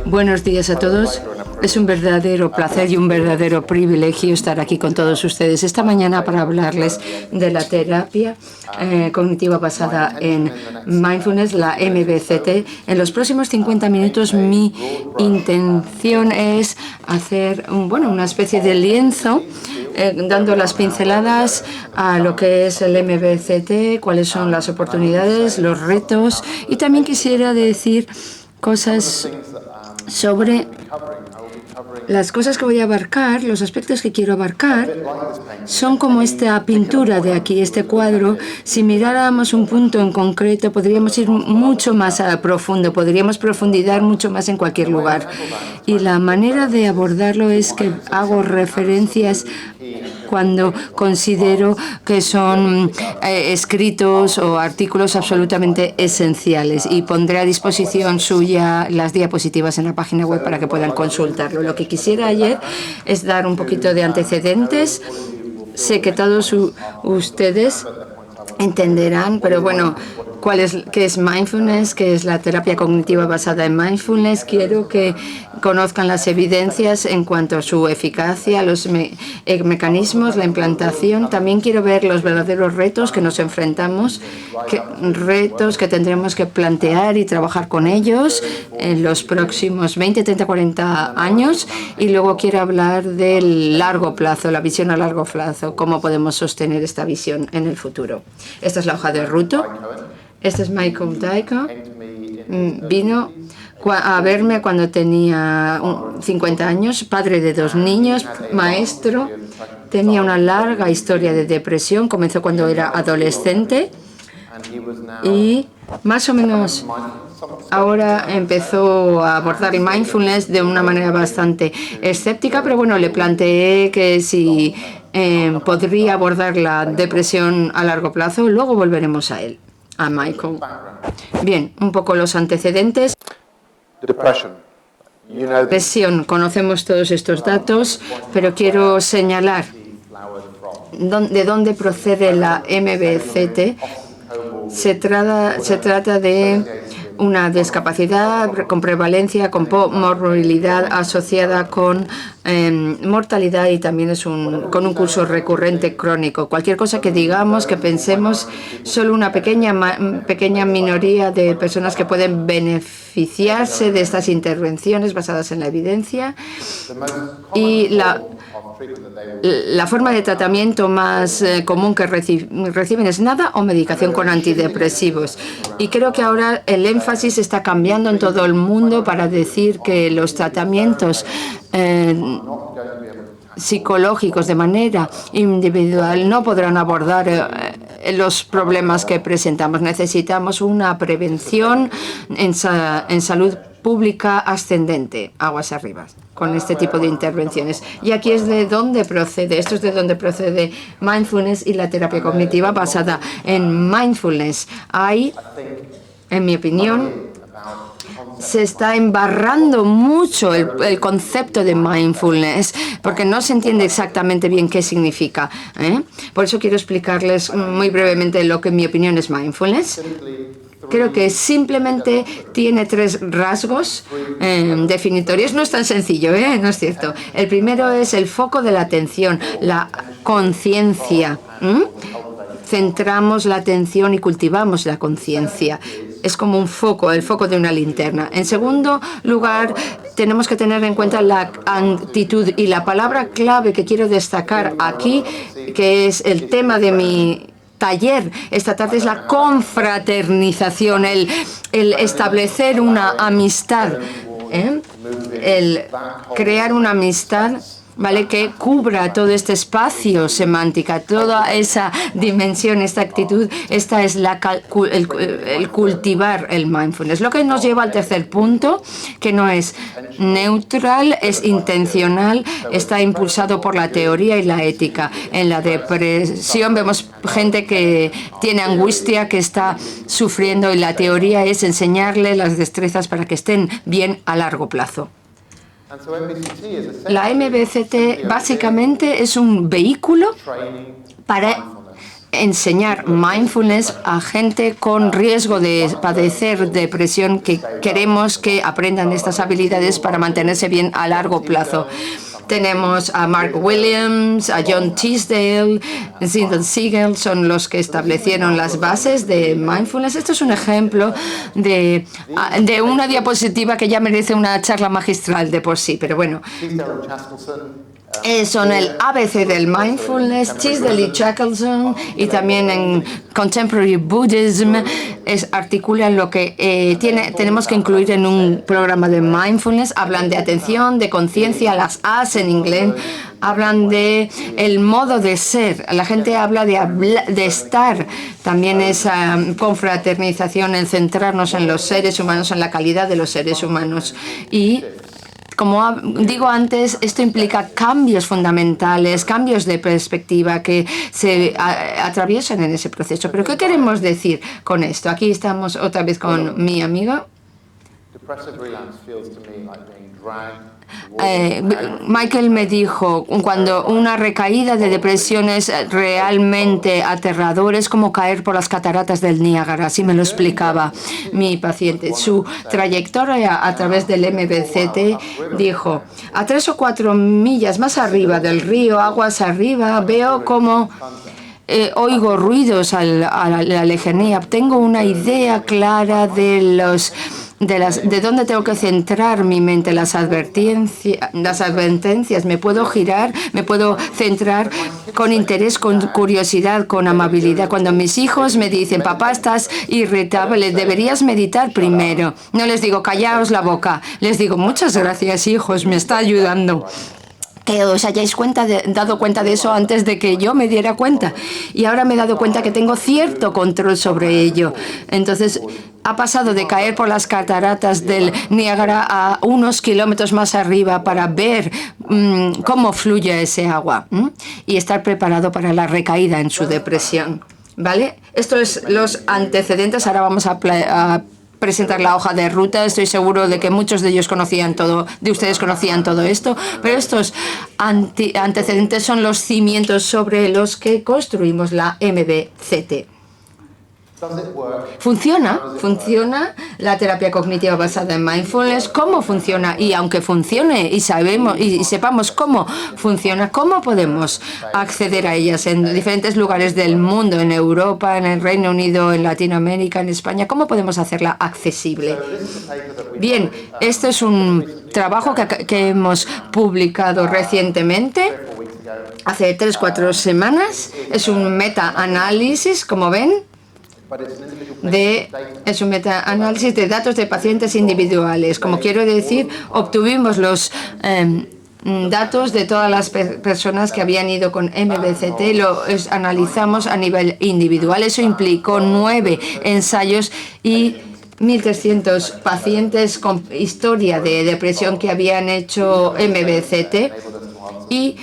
Buenos días a todos. Es un verdadero placer y un verdadero privilegio estar aquí con todos ustedes esta mañana para hablarles de la terapia cognitiva basada en mindfulness, la MBCT. En los próximos 50 minutos mi intención es hacer una especie de lienzo dando las pinceladas a lo que es el MBCT, cuáles son las oportunidades, los retos, y también quisiera decir cosas sobre las cosas que voy a abarcar, los aspectos que quiero abarcar. Son como esta pintura de aquí, este cuadro. Si miráramos un punto en concreto, podríamos ir mucho más a profundo, podríamos profundizar mucho más en cualquier lugar. Y la manera de abordarlo es que hago referencias cuando considero que son escritos o artículos absolutamente esenciales, y pondré a disposición suya las diapositivas en la página web para que puedan consultarlo. Lo que quisiera ayer es dar un poquito de antecedentes. Sé que todos ustedes entenderán, pero bueno, ¿qué es mindfulness? ¿Qué es la terapia cognitiva basada en mindfulness? Quiero que conozcan las evidencias en cuanto a su eficacia, los mecanismos, la implantación. También quiero ver los verdaderos retos que nos enfrentamos, retos que tendremos que plantear y trabajar con ellos en los próximos 20, 30, 40 años. Y luego quiero hablar del largo plazo, la visión a largo plazo, cómo podemos sostener esta visión en el futuro. Esta es la hoja de ruta. Este es Michael Daica. Vino a verme cuando tenía 50 años, padre de 2 niños, maestro. Tenía una larga historia de depresión, comenzó cuando era adolescente y más o menos ahora empezó a abordar el mindfulness de una manera bastante escéptica, pero bueno, le planteé que si podría abordar la depresión a largo plazo. Luego volveremos a él, a Michael. Bien, un poco los antecedentes. Depresión, conocemos todos estos datos, pero quiero señalar de dónde procede la MBCT. Se trata de una discapacidad con prevalencia, con morbilidad asociada con mortalidad, y también es con un curso recurrente crónico. Cualquier cosa que digamos, que pensemos, solo una pequeña minoría de personas que pueden beneficiarse de estas intervenciones basadas en la evidencia. Y la forma de tratamiento más común que reciben es nada o medicación con antidepresivos. Y creo que ahora el énfasis está cambiando en todo el mundo para decir que los tratamientos psicológicos de manera individual no podrán abordar los problemas que presentamos. Necesitamos una prevención en salud pública ascendente, aguas arriba, con este tipo de intervenciones. Y aquí es de donde procede, esto es de donde procede mindfulness y la terapia cognitiva basada en mindfulness. Hay, en mi opinión, se está embarrando mucho el concepto de mindfulness, porque no se entiende exactamente bien qué significa. Por eso quiero explicarles muy brevemente lo que en mi opinión es mindfulness. Creo que simplemente tiene 3 rasgos definitorios. No es tan sencillo, no es cierto. El primero es el foco de la atención, la conciencia. Centramos la atención y cultivamos la conciencia. Es como un foco, el foco de una linterna. En segundo lugar, tenemos que tener en cuenta la actitud, y la palabra clave que quiero destacar aquí, que es el tema de mi taller esta tarde, es la confraternización, el establecer una amistad, el crear una amistad, ¿vale?, que cubra todo este espacio semántica, toda esa dimensión, esta actitud. Esta es el cultivar el mindfulness. Lo que nos lleva al tercer punto, que no es neutral, es intencional, está impulsado por la teoría y la ética. En la depresión vemos gente que tiene angustia, que está sufriendo, y la teoría es enseñarle las destrezas para que estén bien a largo plazo. La MBCT básicamente es un vehículo para enseñar mindfulness a gente con riesgo de padecer depresión que queremos que aprendan estas habilidades para mantenerse bien a largo plazo. Tenemos a Mark Williams, a John Tisdale, Zindel Siegel, son los que establecieron las bases de mindfulness. Esto es un ejemplo de una diapositiva que ya merece una charla magistral de por sí, pero bueno. Son el ABC del mindfulness, Tisdale y Shackleton, y también en Contemporary Buddhism articulan lo que tenemos que incluir en un programa de mindfulness. Hablan de atención, de conciencia, las A's en inglés, hablan de el modo de ser. La gente habla de estar, también esa confraternización, el centrarnos en los seres humanos, en la calidad de los seres humanos. Y como digo antes, esto implica cambios fundamentales, cambios de perspectiva que se atraviesan en ese proceso. ¿Pero qué queremos decir con esto? Aquí estamos otra vez con mi amigo. Michael me dijo, cuando una recaída de depresión es realmente aterrador, es como caer por las cataratas del Niágara, así me lo explicaba mi paciente. Su trayectoria a través del MBCT dijo, a 3 o 4 millas más arriba del río, aguas arriba, veo como oigo ruidos a la lejanía, tengo una idea clara de dónde tengo que centrar mi mente, las advertencias, me puedo girar, me puedo centrar con interés, con curiosidad, con amabilidad. Cuando mis hijos me dicen, papá, estás irritable, deberías meditar primero. No les digo, callaos la boca, les digo, muchas gracias, hijos, me está ayudando. Que os hayáis dado cuenta de eso antes de que yo me diera cuenta. Y ahora me he dado cuenta que tengo cierto control sobre ello. Entonces, ha pasado de caer por las cataratas del Niágara a unos kilómetros más arriba para ver cómo fluye ese agua y estar preparado para la recaída en su depresión. ¿Vale? Esto es los antecedentes. Ahora vamos a presentar la hoja de ruta. Estoy seguro de que muchos de ustedes conocían todo esto, pero estos antecedentes son los cimientos sobre los que construimos la MBCT. ¿Funciona? ¿Funciona la terapia cognitiva basada en mindfulness? ¿Cómo funciona? Y aunque funcione y sepamos cómo funciona, ¿cómo podemos acceder a ellas en diferentes lugares del mundo, en Europa, en el Reino Unido, en Latinoamérica, en España? ¿Cómo podemos hacerla accesible? Bien, este es un trabajo que hemos publicado recientemente, hace 3-4 semanas. Es un meta-análisis, como ven. Es un metaanálisis de datos de pacientes individuales. Como quiero decir, obtuvimos los datos de todas las personas que habían ido con MBCT, los analizamos a nivel individual. Eso implicó 9 ensayos y 1.300 pacientes con historia de depresión que habían hecho MBCT. Y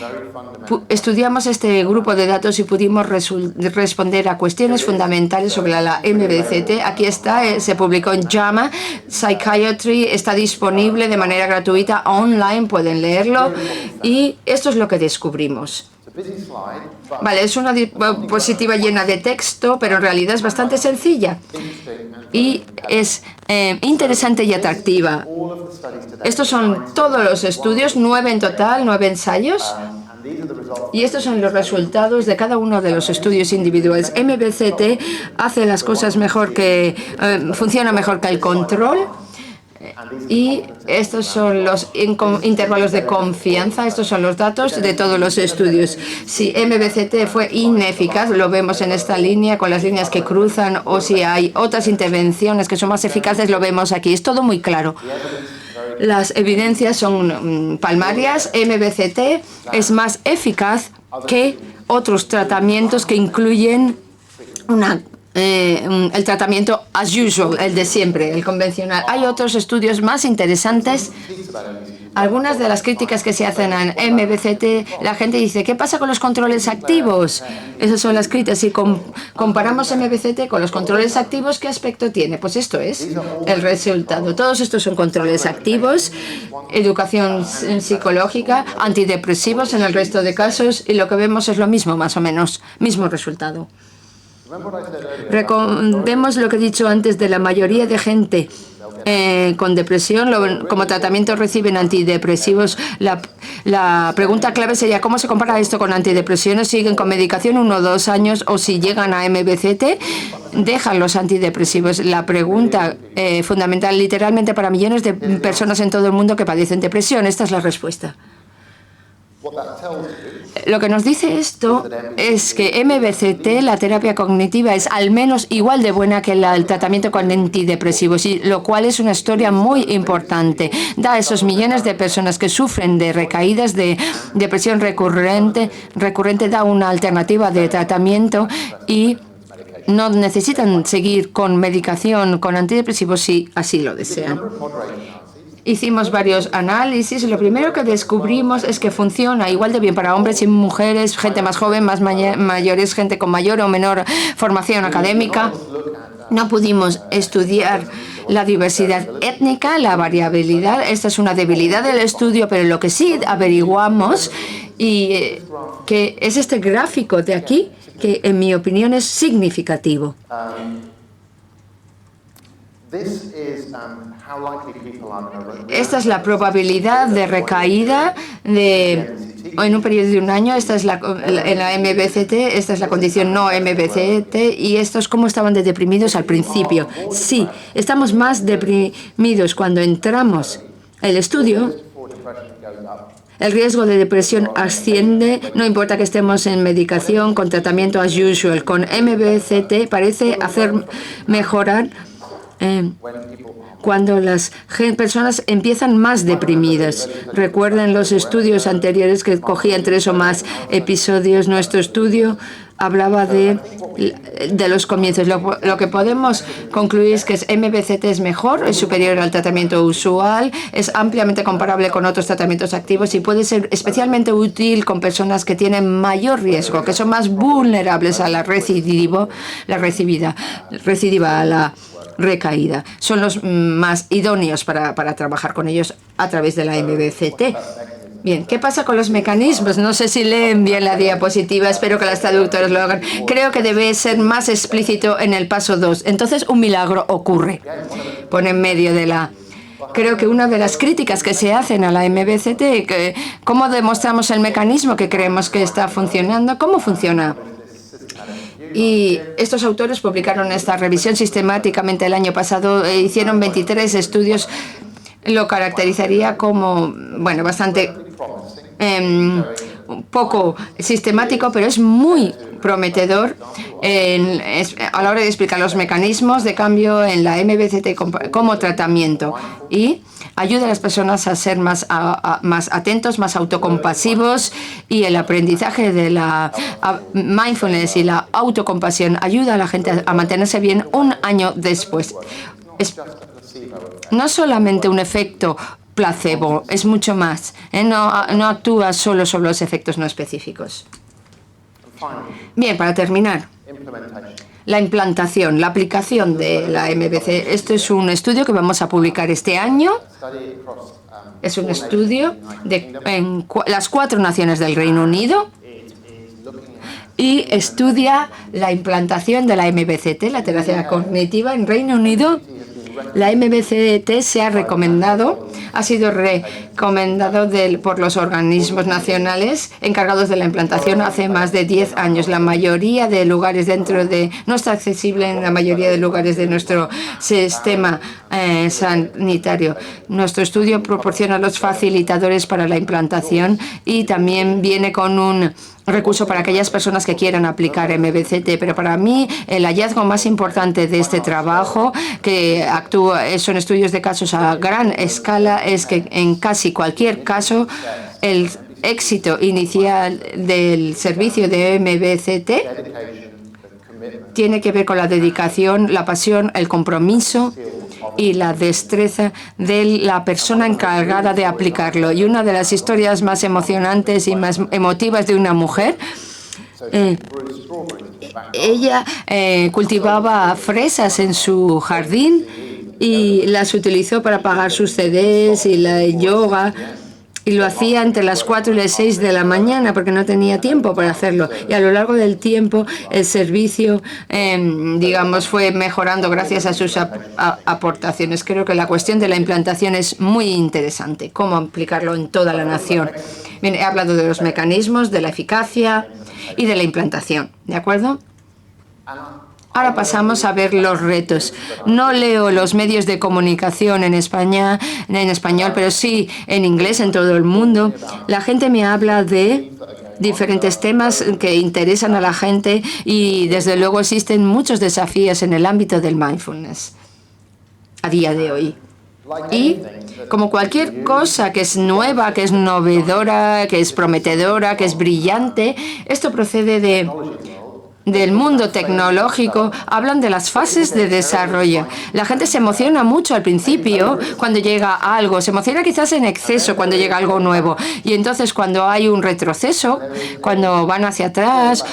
estudiamos este grupo de datos y pudimos responder a cuestiones fundamentales sobre la MBCT. Aquí está, se publicó en JAMA Psychiatry, está disponible de manera gratuita online, pueden leerlo. Y esto es lo que descubrimos. Vale, es una diapositiva llena de texto, pero en realidad es bastante sencilla y es interesante y atractiva. Estos son todos los estudios, 9 en total, 9 ensayos. Y estos son los resultados de cada uno de los estudios individuales. MBCT hace las cosas mejor funciona mejor que el control. Y estos son los intervalos de confianza, estos son los datos de todos los estudios. Si MBCT fue ineficaz, lo vemos en esta línea con las líneas que cruzan, o si hay otras intervenciones que son más eficaces, lo vemos aquí. Es todo muy claro. Las evidencias son palmarias. MBCT es más eficaz que otros tratamientos que incluyen el tratamiento as usual, el de siempre, el convencional. Hay otros estudios más interesantes. Algunas de las críticas que se hacen a MBCT, la gente dice, ¿qué pasa con los controles activos? Esas son las críticas. Si comparamos MBCT con los controles activos, ¿qué aspecto tiene? Pues esto es el resultado. Todos estos son controles activos, educación psicológica, antidepresivos en el resto de casos, y lo que vemos es lo mismo, más o menos, mismo resultado. Recordemos lo que he dicho antes de la mayoría de gente con depresión, como tratamiento reciben antidepresivos. La pregunta clave sería ¿cómo se compara esto con antidepresiones? ¿Siguen con medicación 1 o 2 años o si llegan a MBCT dejan los antidepresivos? La pregunta fundamental literalmente para millones de personas en todo el mundo que padecen depresión. Esta es la respuesta. Lo que nos dice esto es que MBCT, la terapia cognitiva, es al menos igual de buena que el tratamiento con antidepresivos, y lo cual es una historia muy importante. Da a esos millones de personas que sufren de recaídas de depresión recurrente, da una alternativa de tratamiento y no necesitan seguir con medicación, con antidepresivos si así lo desean. Hicimos varios análisis y lo primero que descubrimos es que funciona igual de bien para hombres y mujeres, gente más joven, más mayores, gente con mayor o menor formación académica. No pudimos estudiar la diversidad étnica, la variabilidad. Esta es una debilidad del estudio, pero lo que sí averiguamos y que es este gráfico de aquí, que en mi opinión es significativo. Esta es la probabilidad de recaída en un periodo de un año. Esta es en la MBCT, esta es la condición no MBCT, y esto es cómo estaban de deprimidos al principio. Sí, estamos más deprimidos cuando entramos el estudio. El riesgo de depresión asciende, no importa que estemos en medicación, con tratamiento as usual. Con MBCT parece hacer mejorar cuando las personas empiezan más deprimidas. Recuerden los estudios anteriores que cogían 3 o más episodios. Nuestro estudio hablaba de los comienzos. Lo que podemos concluir es que MBCT es mejor, es superior al tratamiento usual, es ampliamente comparable con otros tratamientos activos y puede ser especialmente útil con personas que tienen mayor riesgo, que son más vulnerables a la recidiva, a la recaída. Son los más idóneos para trabajar con ellos a través de la MBCT. Bien, ¿qué pasa con los mecanismos? No sé si leen bien la diapositiva, espero que las traductoras lo hagan. Creo que debe ser más explícito en el paso 2. Entonces, un milagro ocurre. Pone en medio de la... Creo que una de las críticas que se hacen a la MBCT, ¿cómo demostramos el mecanismo que creemos que está funcionando? ¿Cómo funciona? Y estos autores publicaron esta revisión sistemáticamente el año pasado, hicieron 23 estudios, lo caracterizaría como, bueno, bastante poco sistemático, pero es muy prometedor a la hora de explicar los mecanismos de cambio en la MBCT como tratamiento, y ayuda a las personas a ser más atentos, más autocompasivos, y el aprendizaje de la mindfulness y la autocompasión ayuda a la gente a mantenerse bien un año después. No solamente un efecto placebo, es mucho más. No actúa solo sobre los efectos no específicos. Bien, para terminar, la implantación, la aplicación de la MBC. Este es un estudio que vamos a publicar este año. Es un estudio en las 4 naciones del Reino Unido y estudia la implantación de la MBCT, la terapia cognitiva en Reino Unido. La MBCT se ha recomendado, ha sido recomendado por los organismos nacionales encargados de la implantación hace más de 10 años. La mayoría de lugares no está accesible en la mayoría de lugares de nuestro sistema sanitario. Nuestro estudio proporciona los facilitadores para la implantación y también viene con un recurso para aquellas personas que quieran aplicar MBCT, pero para mí el hallazgo más importante de este trabajo, que son estudios de casos a gran escala, es que en casi cualquier caso el éxito inicial del servicio de MBCT tiene que ver con la dedicación, la pasión, el compromiso y la destreza de la persona encargada de aplicarlo. Y una de las historias más emocionantes y más emotivas de una mujer, ella cultivaba fresas en su jardín y las utilizó para pagar sus CDs y la yoga. y lo hacía entre las 4 y las 6 de la mañana porque no tenía tiempo para hacerlo. Y a lo largo del tiempo el servicio, digamos, fue mejorando gracias a sus aportaciones. Creo que la cuestión de la implantación es muy interesante, cómo aplicarlo en toda la nación. Bien, he hablado de los mecanismos, de la eficacia y de la implantación, ¿de acuerdo? Ahora pasamos a ver los retos. No leo los medios de comunicación en España, en español, pero sí en inglés en todo el mundo. La gente me habla de diferentes temas que interesan a la gente y desde luego existen muchos desafíos en el ámbito del mindfulness a día de hoy. Y como cualquier cosa que es nueva, que es novedora, que es prometedora, que es brillante, esto procede del mundo tecnológico. Hablan de las fases de desarrollo. La gente se emociona mucho al principio cuando llega algo, se emociona quizás en exceso cuando llega algo nuevo. Y entonces cuando hay un retroceso, cuando van hacia atrás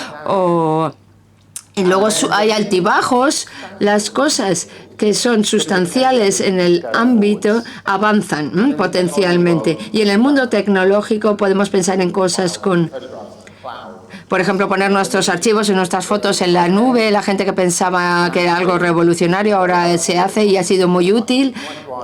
y luego hay altibajos, las cosas que son sustanciales en el ámbito avanzan potencialmente. Y en el mundo tecnológico podemos pensar en cosas por ejemplo, poner nuestros archivos y nuestras fotos en la nube. La gente que pensaba que era algo revolucionario ahora se hace y ha sido muy útil.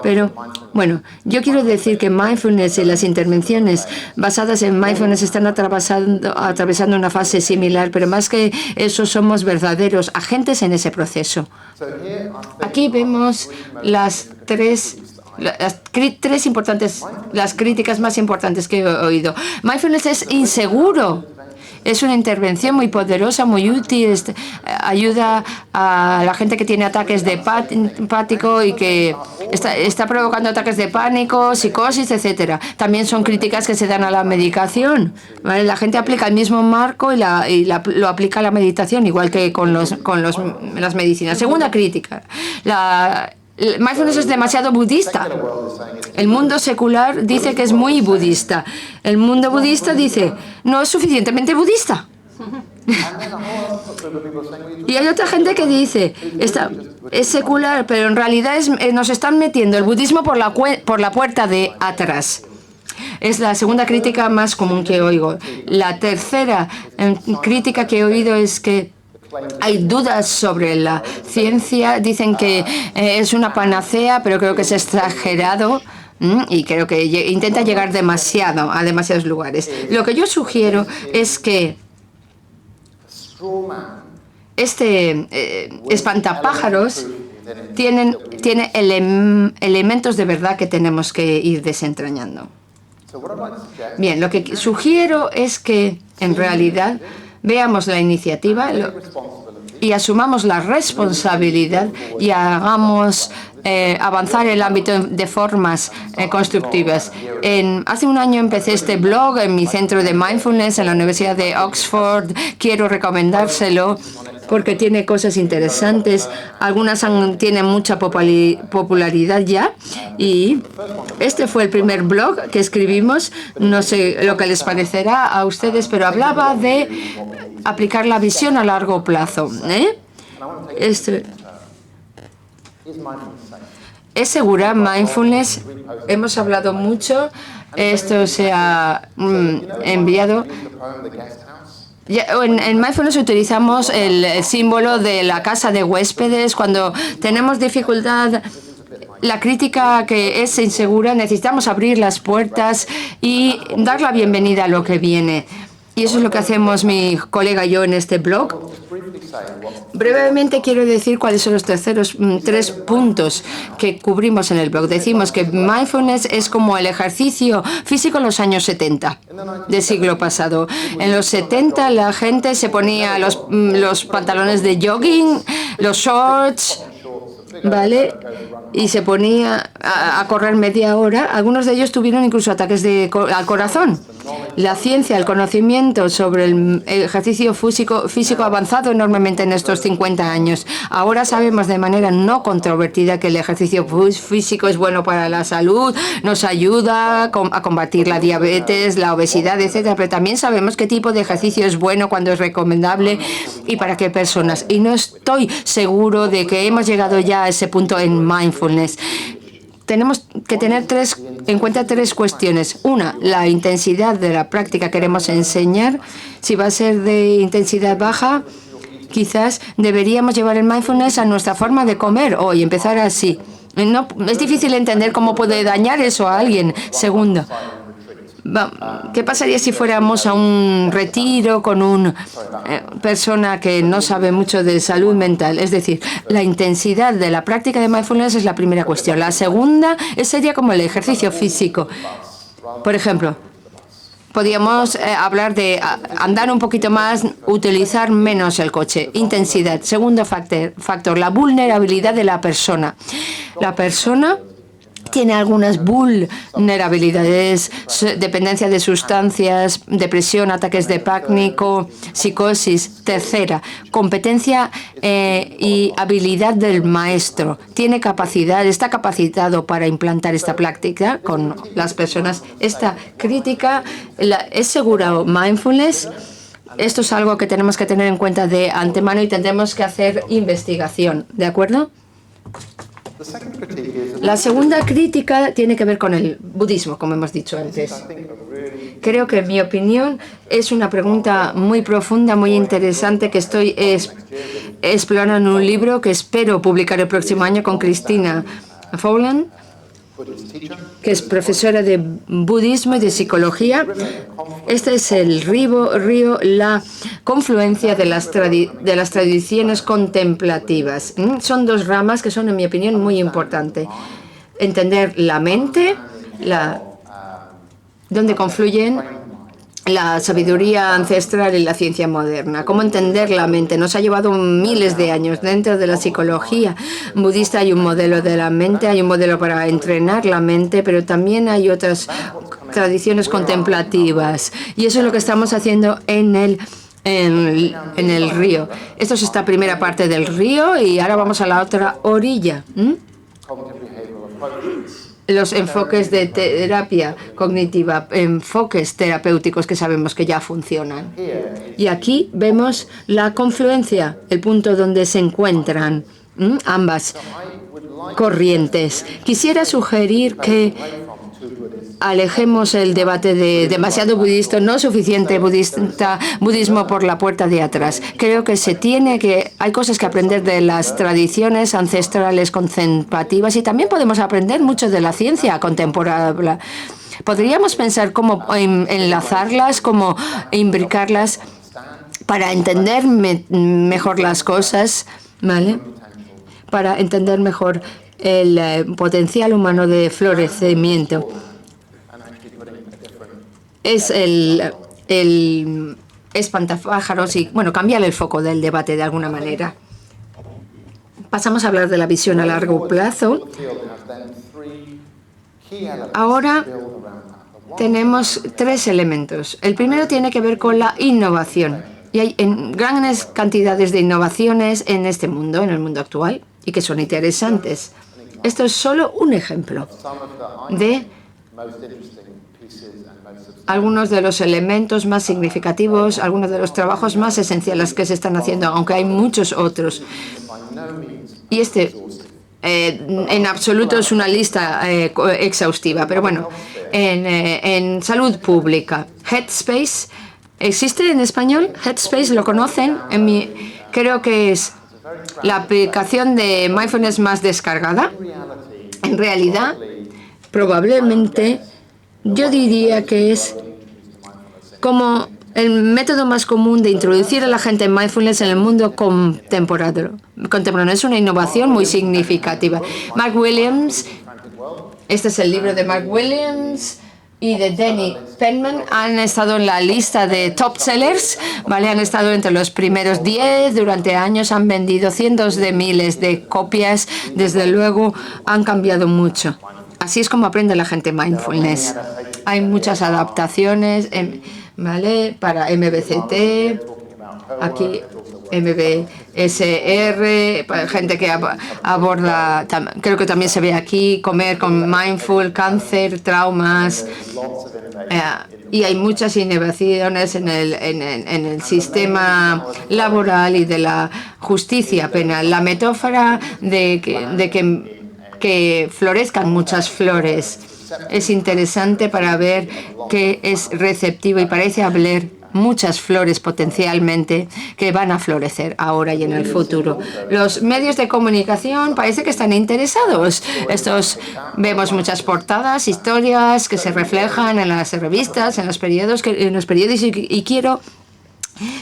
Pero, bueno, yo quiero decir que mindfulness y las intervenciones basadas en mindfulness están atravesando una fase similar, pero más que eso somos verdaderos agentes en ese proceso. Aquí vemos las críticas más importantes que he oído. Mindfulness es inseguro. Es una intervención muy poderosa, muy útil, ayuda a la gente que tiene ataques de pánico y que está provocando ataques de pánico, psicosis, etcétera. También son críticas que se dan a la medicación, ¿vale? La gente aplica el mismo marco y lo aplica a la meditación, igual que con las medicinas. Segunda crítica, mindfulness es demasiado budista. El mundo secular dice que es muy budista. El mundo budista dice, no es suficientemente budista. Y hay otra gente que dice, es secular, pero en realidad nos están metiendo el budismo por la puerta de atrás. Es la segunda crítica más común que oigo. La tercera crítica que he oído es que hay dudas sobre la ciencia. Dicen que es una panacea, pero creo que es exagerado. Y creo que intenta llegar a demasiados lugares. Lo que yo sugiero es que este espantapájaros tiene elementos de verdad que tenemos que ir desentrañando. Bien, lo que sugiero es que en realidad veamos la iniciativa y asumamos la responsabilidad y hagamos avanzar el ámbito de formas constructivas. Hace un año empecé este blog en mi centro de mindfulness en la Universidad de Oxford. Quiero recomendárselo porque tiene cosas interesantes. Algunas tienen mucha popularidad ya. Y este fue el primer blog que escribimos. No sé lo que les parecerá a ustedes, pero hablaba de aplicar la visión a largo plazo. ¿Es segura mindfulness? Hemos hablado mucho. Esto se ha enviado. En mindfulness utilizamos el símbolo de la casa de huéspedes. Cuando tenemos dificultad, la crítica que es insegura, necesitamos abrir las puertas y dar la bienvenida a lo que viene. Y eso es lo que hacemos mi colega y yo en este blog. Brevemente quiero decir cuáles son los tres puntos que cubrimos en el blog. Decimos que mindfulness es como el ejercicio físico en los años 70 del siglo pasado. En los 70 la gente se ponía los pantalones de jogging, los shorts, ¿vale? Y se ponía a correr media hora. Algunos de ellos tuvieron incluso ataques al corazón. La ciencia, el conocimiento sobre el ejercicio físico ha avanzado enormemente en estos 50 años. Ahora sabemos de manera no controvertida que el ejercicio físico es bueno para la salud, nos ayuda a combatir la diabetes, la obesidad, etcétera. Pero también sabemos qué tipo de ejercicio es bueno, cuándo es recomendable y para qué personas. Y no estoy seguro de que hemos llegado ya a ese punto en mindfulness. tenemos que tener en cuenta tres cuestiones. Una, la intensidad de la práctica que queremos enseñar. Si va a ser de intensidad baja, quizás deberíamos llevar el mindfulness a nuestra forma de comer hoy, empezar así. No, es difícil entender cómo puede dañar eso a alguien. Segundo, ¿qué pasaría si fuéramos a un retiro con una persona que no sabe mucho de salud mental? Es decir, la intensidad de la práctica de mindfulness es la primera cuestión. La segunda sería como el ejercicio físico. Por ejemplo, podríamos hablar de andar un poquito más, utilizar menos el coche. Intensidad. Segundo factor, la vulnerabilidad de la persona. La persona tiene algunas vulnerabilidades, dependencia de sustancias, depresión, ataques de pánico, psicosis. Tercera, competencia y habilidad del maestro. Tiene capacidad, está capacitado para implantar esta práctica con las personas. Esta crítica es segura. Mindfulness. Esto es algo que tenemos que tener en cuenta de antemano y tendremos que hacer investigación. ¿De acuerdo? La segunda crítica tiene que ver con el budismo, como hemos dicho antes. Creo que, en mi opinión, es una pregunta muy profunda, muy interesante, que estoy explorando en un libro que espero publicar el próximo año con Cristina Fowland, que es profesora de budismo y de psicología. Este es el río, la confluencia de las tradiciones contemplativas. Son dos ramas que son, en mi opinión, muy importantes. Entender la mente, donde confluyen la sabiduría ancestral y la ciencia moderna. Cómo entender la mente. Nos ha llevado miles de años. Dentro de la psicología budista hay un modelo de la mente, hay un modelo para entrenar la mente, pero también hay otras tradiciones contemplativas. Y eso es lo que estamos haciendo en el río. Esto es esta primera parte del río y ahora vamos a la otra orilla. Los enfoques de terapia cognitiva, enfoques terapéuticos que sabemos que ya funcionan. Y aquí vemos la confluencia, el punto donde se encuentran ambas corrientes. Quisiera sugerir que alejemos el debate de demasiado budista, no suficiente budismo por la puerta de atrás. Creo que hay cosas que aprender de las tradiciones ancestrales contemplativas y también podemos aprender mucho de la ciencia contemporánea. Podríamos pensar cómo enlazarlas, cómo imbricarlas para entender mejor las cosas, ¿vale? Para entender mejor el potencial humano de florecimiento. Es el espantapájaros y, bueno, cambiar el foco del debate de alguna manera. Pasamos a hablar de la visión a largo plazo. Ahora tenemos tres elementos. El primero tiene que ver con la innovación. Y hay grandes cantidades de innovaciones en este mundo, en el mundo actual, y que son interesantes. Esto es solo un ejemplo de algunos de los elementos más significativos, algunos de los trabajos más esenciales que se están haciendo, aunque hay muchos otros. Y en absoluto es una lista exhaustiva, pero bueno, en salud pública, Headspace, ¿existe en español? Headspace, ¿lo conocen? Creo que es la aplicación de mindfulness más descargada. En realidad, probablemente, yo diría que es como el método más común de introducir a la gente en mindfulness en el mundo contemporáneo. Es una innovación muy significativa. Mark Williams, este es el libro de Mark Williams y de Danny Penman, han estado en la lista de top sellers, ¿vale? Han estado entre los primeros 10 durante años, han vendido cientos de miles de copias, desde luego han cambiado mucho. Así es como aprende la gente mindfulness. Hay muchas adaptaciones, ¿vale? Para MBCT, aquí MBSR, para gente que aborda, creo que también se ve aquí, comer con mindful, cáncer, traumas. Y hay muchas innovaciones en el sistema laboral y de la justicia penal. La metáfora de que que florezcan muchas flores. Es interesante para ver que es receptivo y parece haber muchas flores potencialmente que van a florecer ahora y en el futuro. Los medios de comunicación parece que están interesados. Vemos muchas portadas, historias que se reflejan en las revistas, en los periódicos, y quiero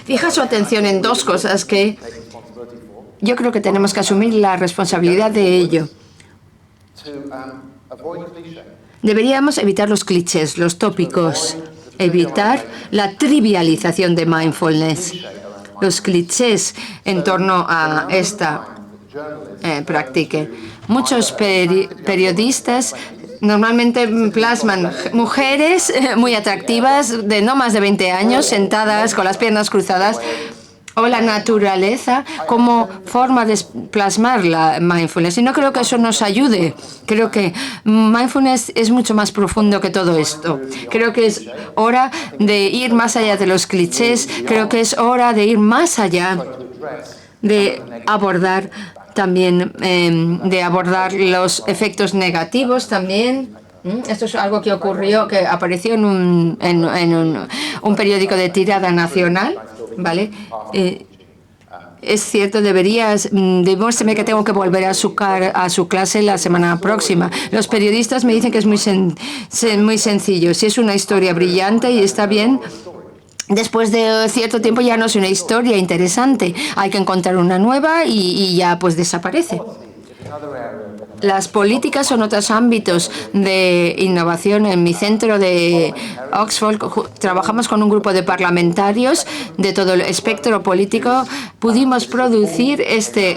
fijar su atención en dos cosas que yo creo que tenemos que asumir la responsabilidad de ello. Deberíamos evitar los clichés, los tópicos, evitar la trivialización de mindfulness. Los clichés en torno a esta práctica. Muchos periodistas normalmente plasman mujeres muy atractivas de no más de 20 años, sentadas con las piernas cruzadas, o la naturaleza como forma de plasmar la mindfulness. Y no creo que eso nos ayude. Creo que mindfulness es mucho más profundo que todo esto. Creo que es hora de ir más allá de los clichés. Creo que es hora de ir más allá, de abordar también, de abordar los efectos negativos también. Esto es algo que ocurrió, que apareció en un periódico de tirada nacional, ¿vale? Es cierto, demuéstreme que tengo que volver a su clase la semana próxima. Los periodistas me dicen que es muy sencillo. Si es una historia brillante y está bien, después de cierto tiempo ya no es una historia interesante. Hay que encontrar una nueva y ya pues desaparece. Las políticas son otros ámbitos de innovación. En mi centro de Oxford trabajamos con un grupo de parlamentarios de todo el espectro político. Pudimos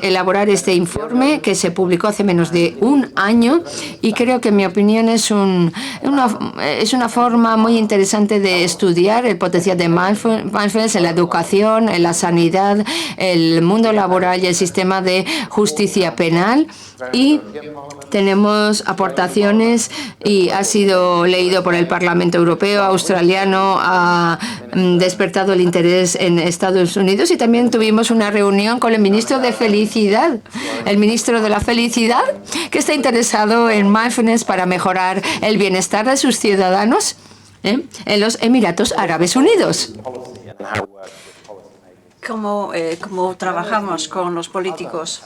elaborar este informe que se publicó hace menos de un año y creo que en mi opinión es una forma muy interesante de estudiar el potencial de mindfulness en la educación, en la sanidad, el mundo laboral y el sistema de justicia penal. Y tenemos aportaciones y ha sido leído por el Parlamento Europeo, australiano, ha despertado el interés en Estados Unidos y también tuvimos una reunión con el ministro de Felicidad, el ministro de la Felicidad, que está interesado en mindfulness para mejorar el bienestar de sus ciudadanos en los Emiratos Árabes Unidos. ¿Cómo trabajamos con los políticos?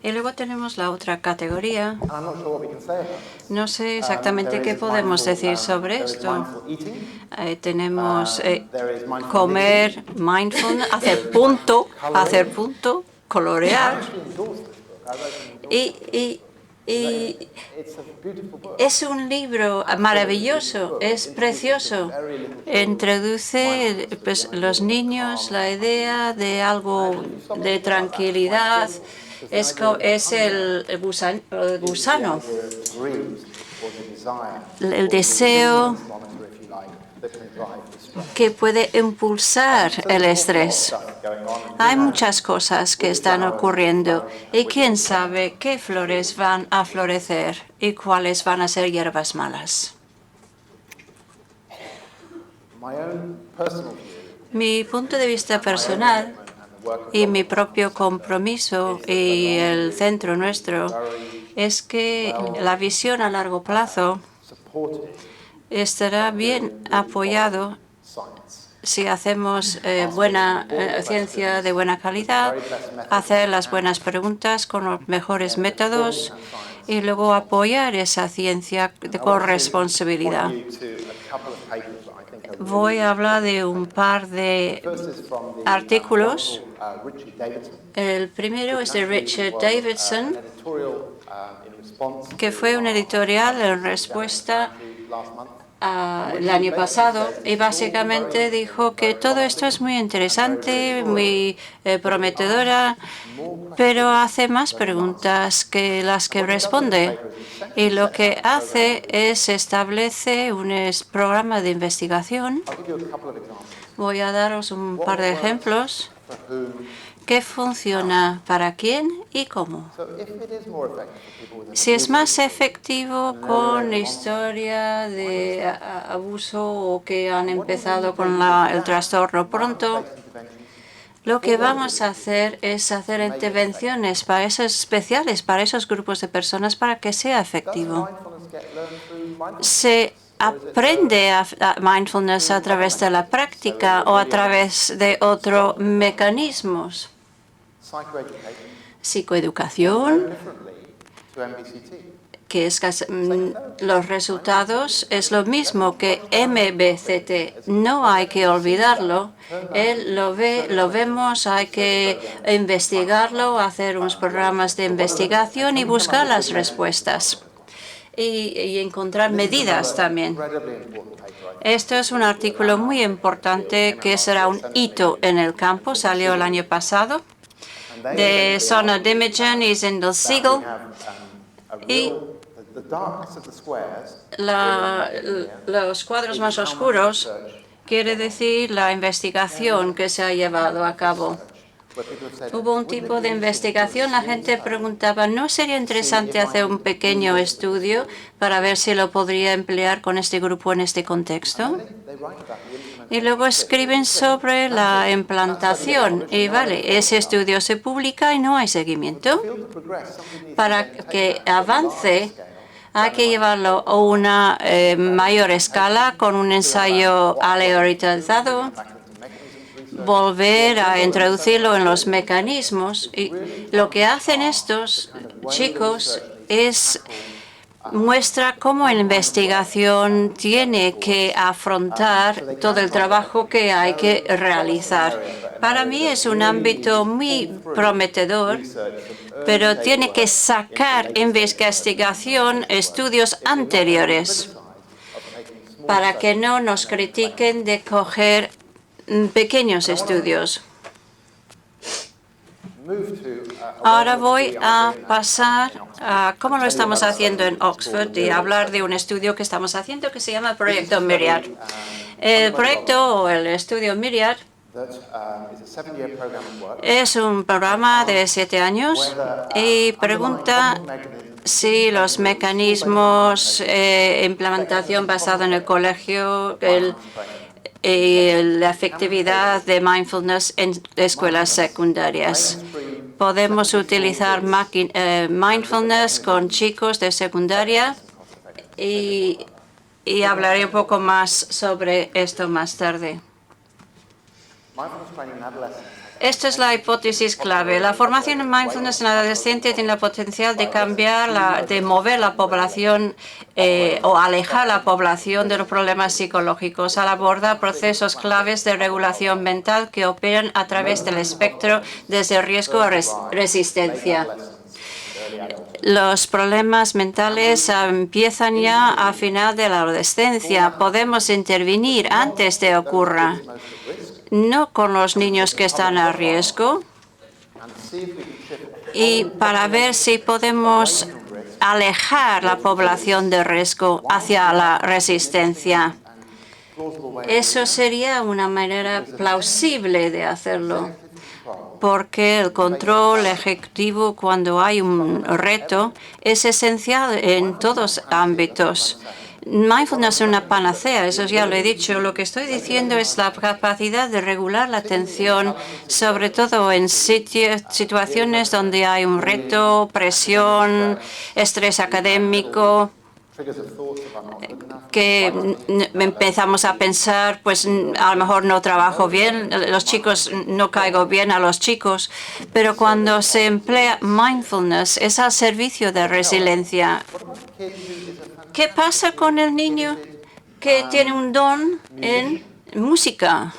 Y luego tenemos la otra categoría. No sé exactamente qué podemos decir sobre esto. Tenemos comer, mindful, hacer punto, colorear. Y es un libro maravilloso, es precioso. Introduce los niños la idea de algo de tranquilidad. Es el gusano, el deseo que puede impulsar el estrés. Hay muchas cosas que están ocurriendo y quién sabe qué flores van a florecer y cuáles van a ser hierbas malas. Mi punto de vista personal y mi propio compromiso y el centro nuestro es que la visión a largo plazo estará bien apoyado si hacemos buena ciencia de buena calidad, hacer las buenas preguntas con los mejores métodos y luego apoyar esa ciencia con responsabilidad. Voy a hablar de un par de artículos. El primero es de Richard Davidson, que fue un editorial en respuesta el año pasado y básicamente dijo que todo esto es muy interesante, muy prometedora, pero hace más preguntas que las que responde. Y lo que hace es establece un programa de investigación. Voy a daros un par de ejemplos. ¿Qué funciona para quién y cómo? Si es más efectivo con historia de abuso o que han empezado con el trastorno pronto, Lo que vamos a hacer es hacer intervenciones para esos especiales, para esos grupos de personas, para que sea efectivo. ¿Se aprende a mindfulness a través de la práctica o a través de otros mecanismos? Psicoeducación, que es los resultados es lo mismo que MBCT. No hay que olvidarlo. Él lo vemos, hay que investigarlo, hacer unos programas de investigación y buscar las respuestas. Y encontrar medidas también. Esto es un artículo muy importante que será un hito en el campo. Salió el año pasado de Sonja Demijan y Zindel Siegel. Y los cuadros más oscuros quiere decir la investigación que se ha llevado a cabo. Hubo un tipo de investigación, la gente preguntaba, ¿no sería interesante hacer un pequeño estudio para ver si lo podría emplear con este grupo en este contexto? Y luego escriben sobre la implantación. Y vale, ese estudio se publica y no hay seguimiento. Para que avance, hay que llevarlo a una mayor escala con un ensayo aleatorizado, volver a introducirlo en los mecanismos. Y lo que hacen estos chicos es muestra cómo la investigación tiene que afrontar todo el trabajo que hay que realizar. Para mí es un ámbito muy prometedor, pero tiene que sacar investigación, estudios anteriores, para que no nos critiquen de coger pequeños estudios. Ahora voy a pasar a cómo lo estamos haciendo en Oxford y hablar de un estudio que estamos haciendo que se llama Proyecto Myriad. El proyecto o el estudio Myriad es un programa de 7 años y pregunta si los mecanismos de implementación basada en el colegio, la efectividad de mindfulness en escuelas secundarias. Podemos utilizar mindfulness con chicos de secundaria y hablaré un poco más sobre esto más tarde. Esta es la hipótesis clave. La formación en mindfulness en adolescente tiene el potencial de cambiar, de mover la población o alejar la población de los problemas psicológicos al abordar procesos claves de regulación mental que operan a través del espectro desde riesgo a resistencia. Los problemas mentales empiezan ya a final de la adolescencia. Podemos intervenir antes de que ocurra. No con los niños que están a riesgo, y para ver si podemos alejar la población de riesgo hacia la resistencia. Eso sería una manera plausible de hacerlo, porque el control ejecutivo cuando hay un reto es esencial en todos los ámbitos. Mindfulness es una panacea, eso ya lo he dicho. Lo que estoy diciendo es la capacidad de regular la atención, sobre todo en situaciones donde hay un reto, presión, estrés académico, que empezamos a pensar, pues a lo mejor no trabajo bien, los chicos no caigo bien a los chicos, pero cuando se emplea mindfulness es al servicio de resiliencia. ¿Qué pasa con el niño que tiene un don en música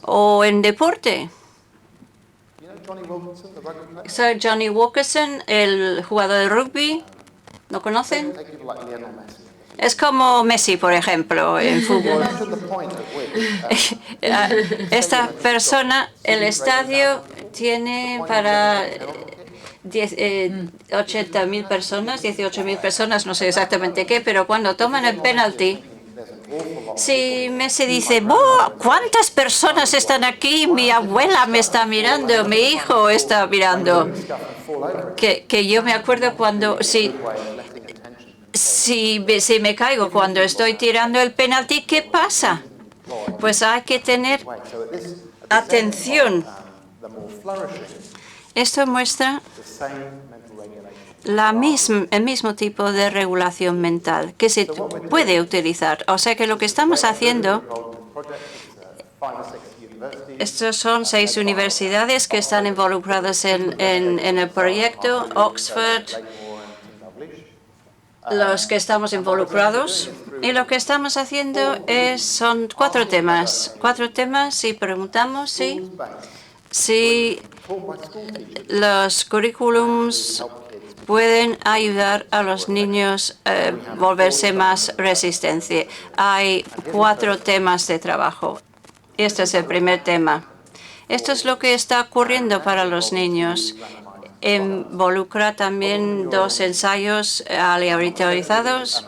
o en deporte? Soy Johnny Wilkinson, el jugador de rugby. ¿Lo conocen? Es como Messi, por ejemplo, en fútbol. Esta persona, el estadio tiene para 80.000 personas, 18.000 personas, no sé exactamente qué, pero cuando toman el penalti, si Messi dice, ¿cuántas personas están aquí? Mi abuela me está mirando, mi hijo está mirando. Que yo me acuerdo cuando, si me caigo cuando estoy tirando el penalti, ¿qué pasa? Pues hay que tener atención. Esto muestra el mismo tipo de regulación mental que se puede utilizar. O sea que lo que estamos haciendo, estos son 6 universidades que están involucradas en el proyecto, Oxford, los que estamos involucrados. Y lo que estamos haciendo son 4 temas. 4 temas y preguntamos si los currículums pueden ayudar a los niños a volverse más resistentes. Hay 4 temas de trabajo. Este es el primer tema. Esto es lo que está ocurriendo para los niños. Involucra también 2 ensayos aleatorizados.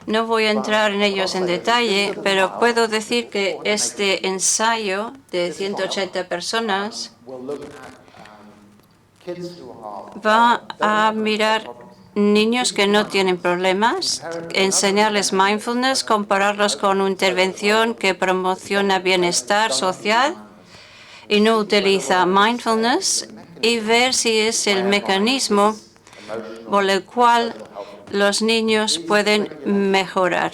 No voy a entrar en ellos en detalle, pero puedo decir que este ensayo de 180 personas va a mirar niños que no tienen problemas, enseñarles mindfulness, compararlos con una intervención que promociona bienestar social y no utiliza mindfulness, y ver si es el mecanismo por el cual los niños pueden mejorar.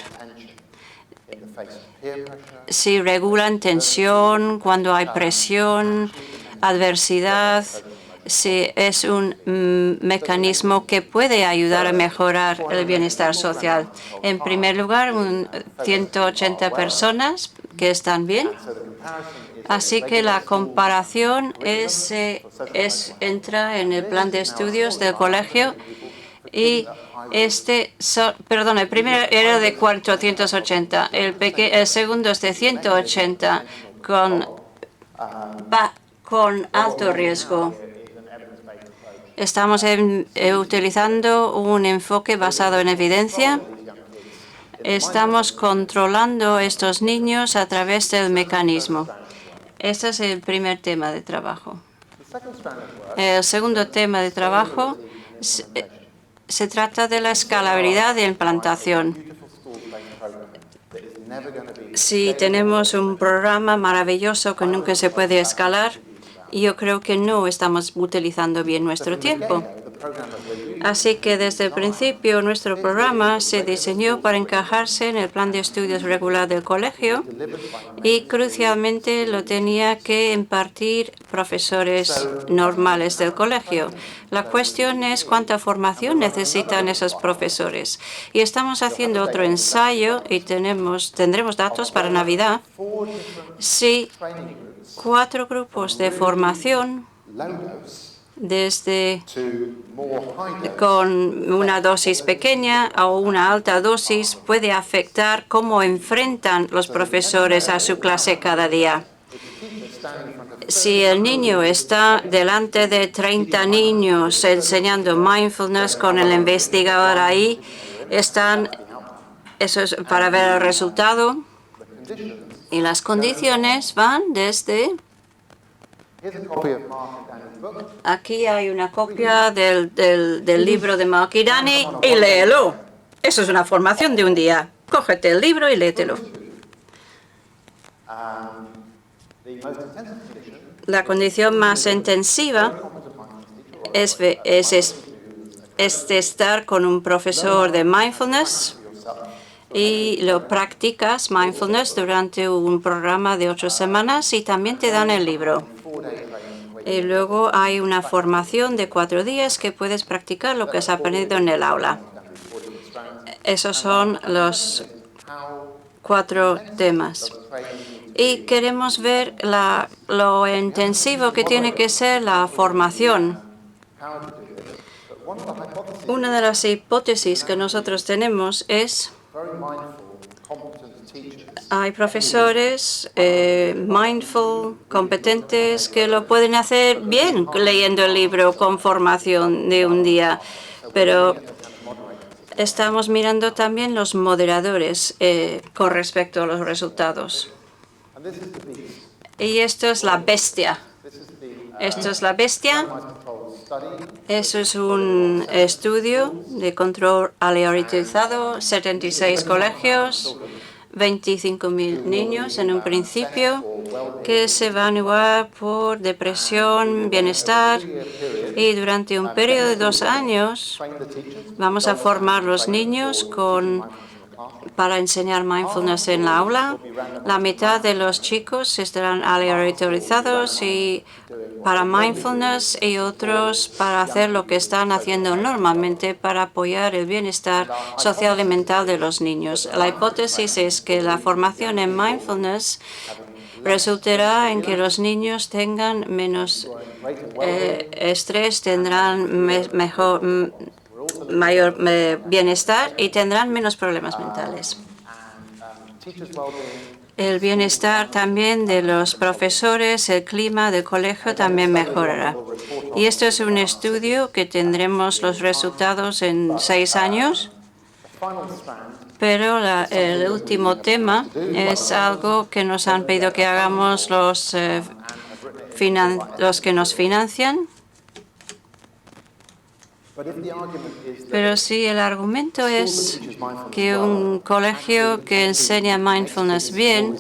Si regulan tensión, cuando hay presión, adversidad, si es un mecanismo que puede ayudar a mejorar el bienestar social. En primer lugar, 180 personas que están bien. Así que la comparación entra en el plan de estudios del colegio y el primero era de 480, el segundo es de 180 con alto riesgo. Estamos utilizando un enfoque basado en evidencia. Estamos controlando a estos niños a través del mecanismo. Este es el primer tema de trabajo. El segundo tema de trabajo se trata de la escalabilidad de implantación. Si tenemos un programa maravilloso que nunca se puede escalar, yo creo que no estamos utilizando bien nuestro tiempo. Así que desde el principio nuestro programa se diseñó para encajarse en el plan de estudios regular del colegio y crucialmente lo tenía que impartir profesores normales del colegio. La cuestión es cuánta formación necesitan esos profesores. Y estamos haciendo otro ensayo y tendremos datos para Navidad. Si 4 grupos de formación con una dosis pequeña o una alta dosis puede afectar cómo enfrentan los profesores a su clase cada día. Si el niño está delante de 30 niños enseñando mindfulness con el investigador ahí, eso es para ver el resultado. Y las condiciones van desde... Aquí hay una copia del libro de Mark y Danny y léelo. Eso es una formación de un día. Cógete el libro y léetelo. La condición más intensiva es estar con un profesor de mindfulness y lo practicas mindfulness durante un programa de 8 semanas y también te dan el libro. Y luego hay una formación de 4 días que puedes practicar lo que has aprendido en el aula. Esos son los 4 temas. Y queremos ver lo intensivo que tiene que ser la formación. Una de las hipótesis que nosotros tenemos es hay profesores mindful, competentes, que lo pueden hacer bien leyendo el libro con formación de un día, pero estamos mirando también los moderadores con respecto a los resultados. Y esto es la bestia. Esto es la bestia. Eso es un estudio de control aleatorizado, 76 colegios. 25.000 niños en un principio que se van a evaluar por depresión, bienestar, y durante un periodo de 2 años vamos a formar los niños para enseñar mindfulness en la aula. La mitad de los chicos estarán aleatorizados y para mindfulness y otros para hacer lo que están haciendo normalmente para apoyar el bienestar social y mental de los niños. La hipótesis es que la formación en mindfulness resultará en que los niños tengan menos estrés, tendrán mayor bienestar y tendrán menos problemas mentales. El bienestar también de los profesores, el clima del colegio también mejorará. Y esto es un estudio que tendremos los resultados en 6 años. Pero el último tema es algo que nos han pedido que hagamos los que nos financian. Pero si el argumento es que un colegio que enseña mindfulness bien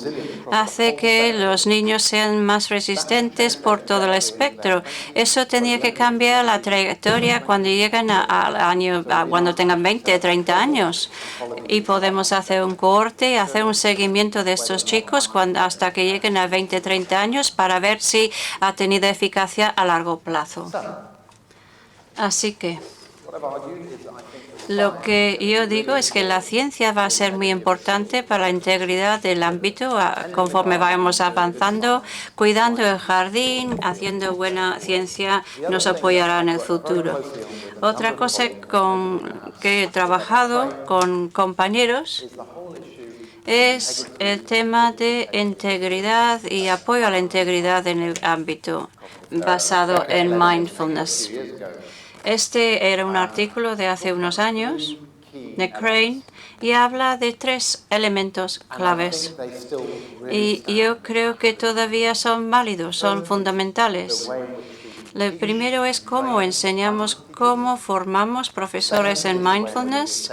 hace que los niños sean más resistentes por todo el espectro, eso tenía que cambiar la trayectoria cuando lleguen cuando tengan 20, 30 años. Y podemos hacer un cohorte y hacer un seguimiento de estos chicos hasta que lleguen a 20, 30 años para ver si ha tenido eficacia a largo plazo. Así que lo que yo digo es que la ciencia va a ser muy importante para la integridad del ámbito conforme vayamos avanzando, cuidando el jardín, haciendo buena ciencia, nos apoyará en el futuro. Otra cosa que he trabajado con compañeros es el tema de integridad y apoyo a la integridad en el ámbito basado en mindfulness. Este era un artículo de hace unos años de Crane y habla de 3 elementos claves. Y yo creo que todavía son válidos, son fundamentales. Lo primero es cómo enseñamos, cómo formamos profesores en mindfulness.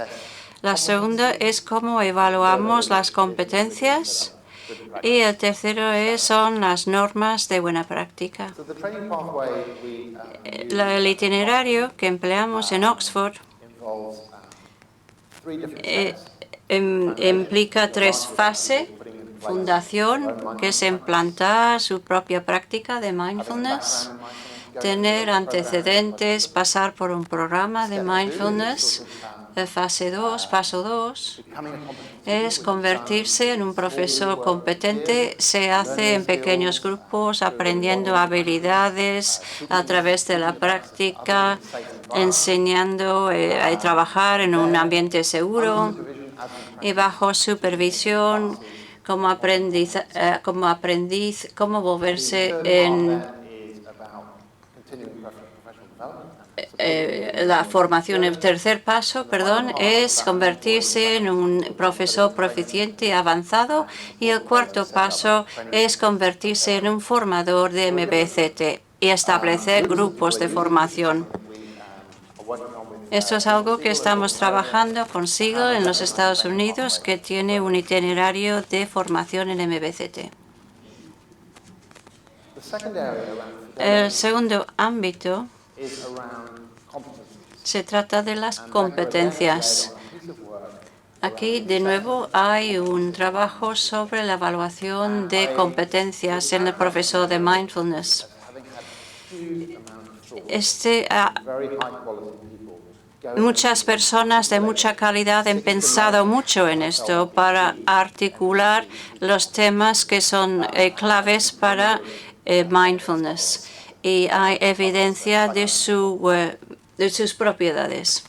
La segunda es cómo evaluamos las competencias. Y el tercero son las normas de buena práctica. El itinerario que empleamos en Oxford implica 3 fases. Fundación, que es implantar su propia práctica de mindfulness, tener antecedentes, pasar por un programa de mindfulness. Fase 2, paso 2, es convertirse en un profesor competente. Se hace en pequeños grupos, aprendiendo habilidades a través de la práctica, enseñando a trabajar en un ambiente seguro y bajo supervisión como aprendiz, cómo volverse en la formación. El tercer paso, es convertirse en un profesor proficiente avanzado y el cuarto paso es convertirse en un formador de MBCT y establecer grupos de formación. Esto es algo que estamos trabajando con Siegel en los Estados Unidos, que tiene un itinerario de formación en MBCT. El segundo ámbito se trata de las competencias. Aquí, de nuevo, hay un trabajo sobre la evaluación de competencias en el profesor de mindfulness. Muchas personas de mucha calidad han pensado mucho en esto para articular los temas que son claves para mindfulness. Y hay evidencia de sus propiedades.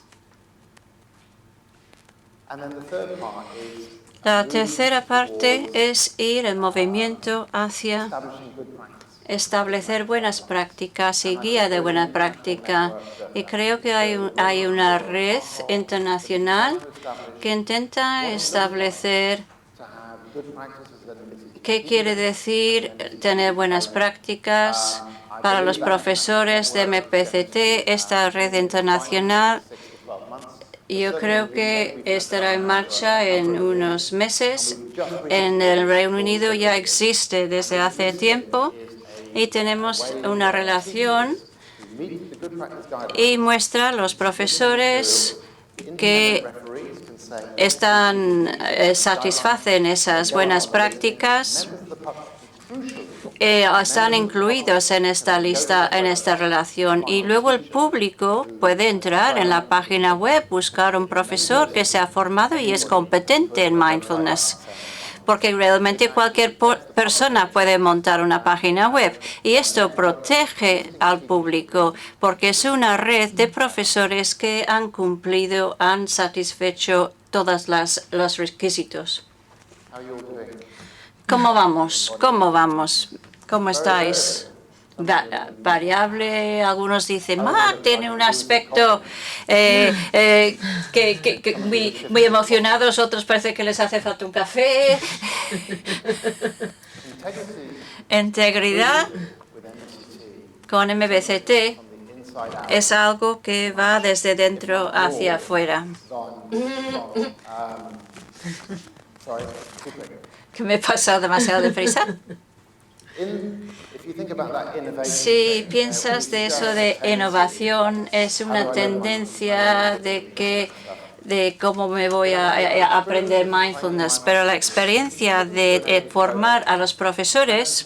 La tercera parte es ir en movimiento hacia establecer buenas prácticas y guía de buena práctica. Y creo que hay una red internacional que intenta establecer qué quiere decir tener buenas prácticas para los profesores de MBCT. Esta red internacional Yo creo que estará en marcha en unos meses. En el Reino Unido ya existe desde hace tiempo y tenemos una relación y muestra a los profesores que satisfacen esas buenas prácticas. Están incluidos en esta lista, en esta relación, y luego el público puede entrar en la página web, buscar un profesor que se ha formado y es competente en mindfulness, porque realmente cualquier persona puede montar una página web y esto protege al público porque es una red de profesores que han cumplido, han satisfecho todos los requisitos. ¿Cómo vamos? ¿Cómo vamos? ¿Cómo estáis? Variable, algunos dicen, tiene un aspecto muy emocionados, otros parece que les hace falta un café. Integridad con MBCT es algo que va desde dentro hacia afuera. ¿Que me he pasado demasiado deprisa? Si piensas de eso de innovación, es una tendencia de cómo me voy a aprender mindfulness, pero la experiencia de formar a los profesores,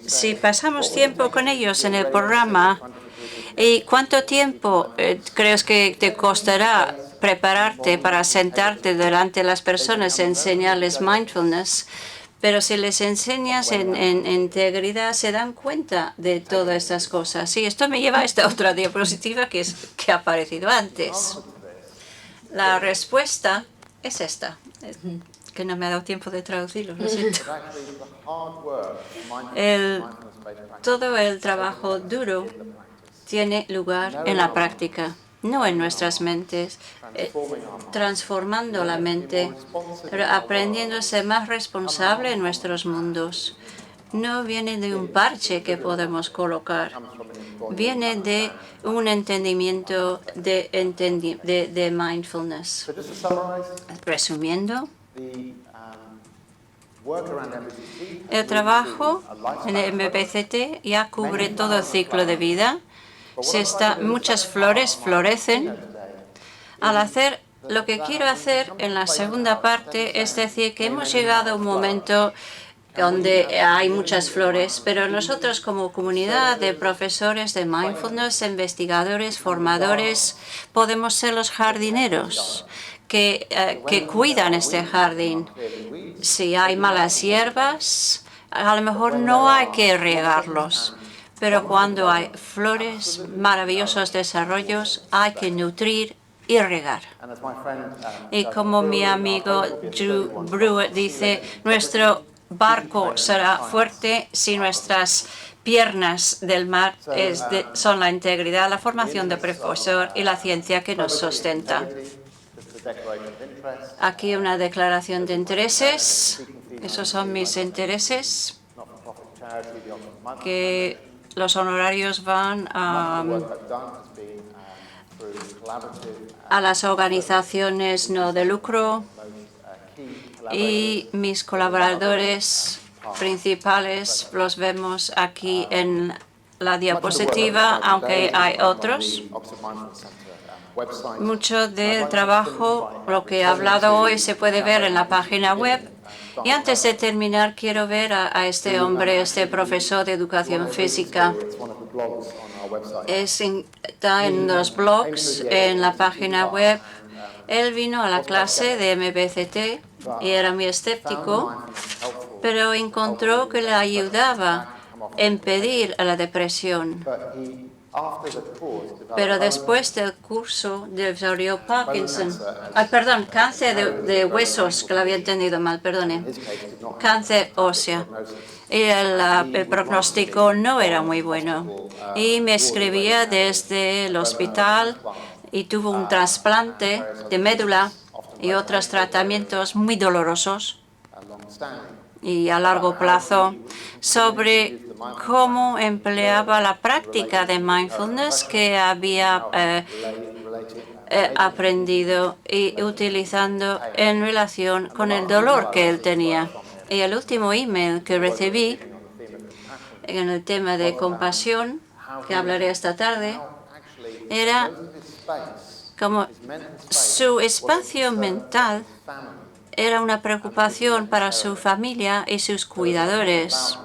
si pasamos tiempo con ellos en el programa, ¿y cuánto tiempo crees que te costará prepararte para sentarte delante de las personas y enseñarles mindfulness? Pero si les enseñas en integridad, se dan cuenta de todas estas cosas. Sí, esto me lleva a esta otra diapositiva que ha aparecido antes. La respuesta es esta, que no me ha dado tiempo de traducirlo, lo siento. Todo el trabajo duro tiene lugar en la práctica, no en nuestras mentes, transformando la mente, pero aprendiendo a ser más responsable en nuestros mundos. No viene de un parche que podemos colocar, viene de un entendimiento de mindfulness. Resumiendo, el trabajo en el MBCT ya cubre todo el ciclo de vida. Muchas flores florecen. Al hacer lo que quiero hacer en la segunda parte, es decir, que hemos llegado a un momento donde hay muchas flores, pero nosotros como comunidad de profesores de mindfulness, investigadores, formadores, podemos ser los jardineros que cuidan este jardín. Si hay malas hierbas, a lo mejor no hay que regarlos, pero cuando hay flores, maravillosos desarrollos, hay que nutrir y regar. Y como mi amigo Drew Brewer dice, nuestro barco será fuerte si nuestras piernas del mar son la integridad, la formación de profesor y la ciencia que nos sustenta. Aquí una declaración de intereses. Esos son mis intereses, que los honorarios van a las organizaciones no de lucro y mis colaboradores principales los vemos aquí en la diapositiva, aunque hay otros. Mucho del trabajo, lo que he hablado hoy, se puede ver en la página web. Y antes de terminar, quiero ver a este hombre, este profesor de educación física. Está en los blogs, en la página web. Él vino a la clase de MBCT y era muy escéptico, pero encontró que le ayudaba a impedir la depresión. Pero después del curso desarrolló cáncer de huesos, que lo había entendido mal, perdone, cáncer óseo. Y el pronóstico no era muy bueno. Y me escribía desde el hospital y tuvo un trasplante de médula y otros tratamientos muy dolorosos y a largo plazo sobre cómo empleaba la práctica de mindfulness que había aprendido y utilizando en relación con el dolor que él tenía. Y el último email que recibí en el tema de compasión, que hablaré esta tarde, era como su espacio mental era una preocupación para su familia y sus cuidadores.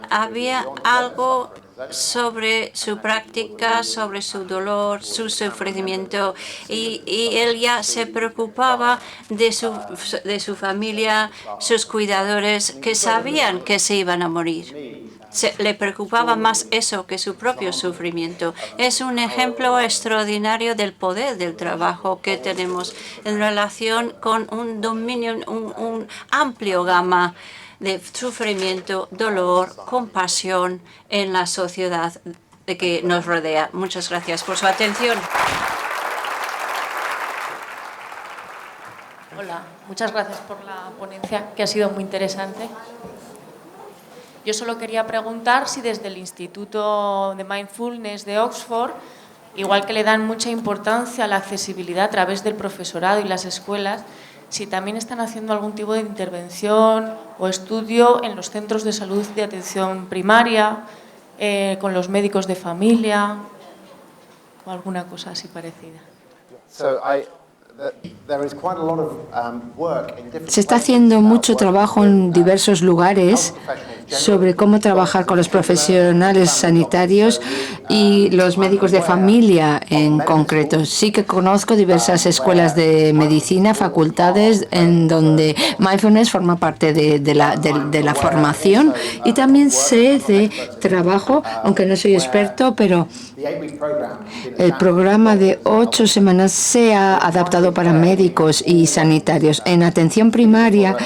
Había algo sobre su práctica, sobre su dolor, su sufrimiento, y él ya se preocupaba de su familia, sus cuidadores, que sabían que se iban a morir. Le preocupaba más eso que su propio sufrimiento. Es un ejemplo extraordinario del poder del trabajo que tenemos en relación con un dominio, un amplio gama de sufrimiento, dolor, compasión en la sociedad que nos rodea. Muchas gracias por su atención. Hola, muchas gracias por la ponencia, que ha sido muy interesante. Yo solo quería preguntar si desde el Instituto de Mindfulness de Oxford, igual que le dan mucha importancia a la accesibilidad a través del profesorado y las escuelas, si también están haciendo algún tipo de intervención o estudio en los centros de salud de atención primaria, con los médicos de familia o alguna cosa así parecida. Se está haciendo mucho trabajo en diversos lugares sobre cómo trabajar con los profesionales sanitarios y los médicos de familia en concreto. Sí que conozco diversas escuelas de medicina, facultades en donde mindfulness forma parte de la formación, y también sé de trabajo, aunque no soy experto, pero el programa de 8 semanas se ha adaptado para médicos y sanitarios. En atención primaria,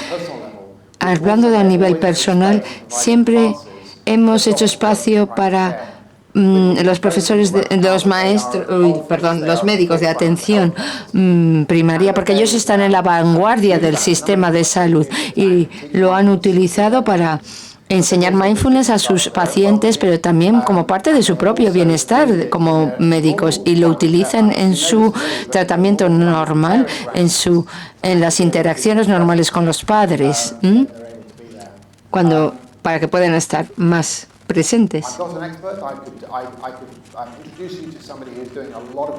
hablando de a nivel personal, siempre hemos hecho espacio para los profesores, los médicos de atención primaria, porque ellos están en la vanguardia del sistema de salud y lo han utilizado para enseñar mindfulness a sus pacientes, pero también como parte de su propio bienestar como médicos, y lo utilizan en su tratamiento normal, en las interacciones normales con los padres, para que puedan estar más presentes.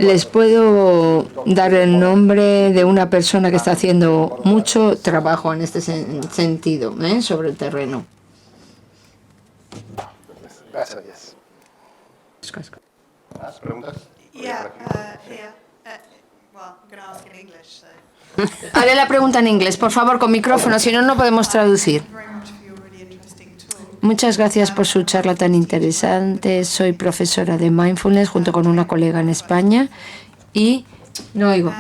Les puedo dar el nombre de una persona que está haciendo mucho trabajo en este sentido, sobre el terreno. ¿Preguntas? Haré la pregunta en inglés, por favor, con micrófono, si no, no podemos traducir. Muchas gracias por su charla tan interesante. Soy profesora de mindfulness junto con una colega en España y no oigo.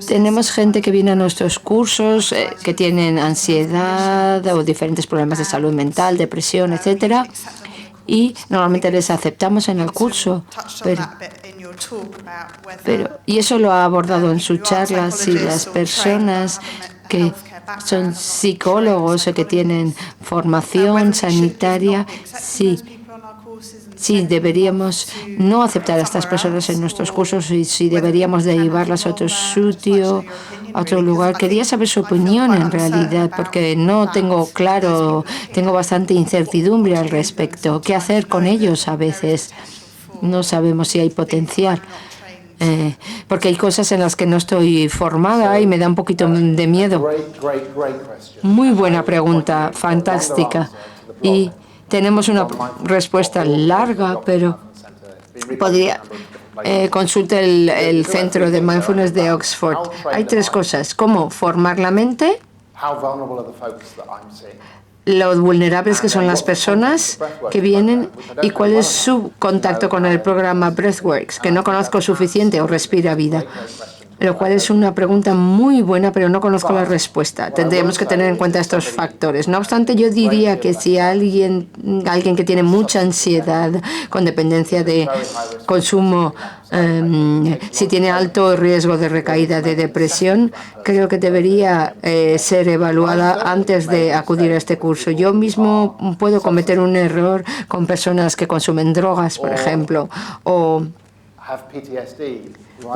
Tenemos gente que viene a nuestros cursos que tienen ansiedad o diferentes problemas de salud mental, depresión, etcétera, y normalmente les aceptamos en el curso, y eso lo ha abordado en su charla. Si las personas que son psicólogos o que tienen formación sanitaria, sí deberíamos no aceptar a estas personas en nuestros cursos, y si deberíamos derivarlas a otro sitio, a otro lugar. Quería saber su opinión en realidad, porque no tengo claro, tengo bastante incertidumbre al respecto. ¿Qué hacer con ellos a veces? No sabemos si hay potencial. Porque hay cosas en las que no estoy formada y me da un poquito de miedo. Muy buena pregunta, fantástica. Y tenemos una respuesta larga, pero podría consulte el Centro de Mindfulness de Oxford. Hay 3 cosas: cómo formar la mente, lo vulnerables que son las personas que vienen y cuál es su contacto con el programa Breathworks, que no conozco suficiente, o Respira Vida. lo cual es una pregunta muy buena, pero no conozco la respuesta. Tendríamos que tener en cuenta estos factores. No obstante, yo diría que si alguien que tiene mucha ansiedad con dependencia de consumo, si tiene alto riesgo de recaída de depresión, creo que debería ser evaluada antes de acudir a este curso. Yo mismo puedo cometer un error con personas que consumen drogas, por ejemplo, o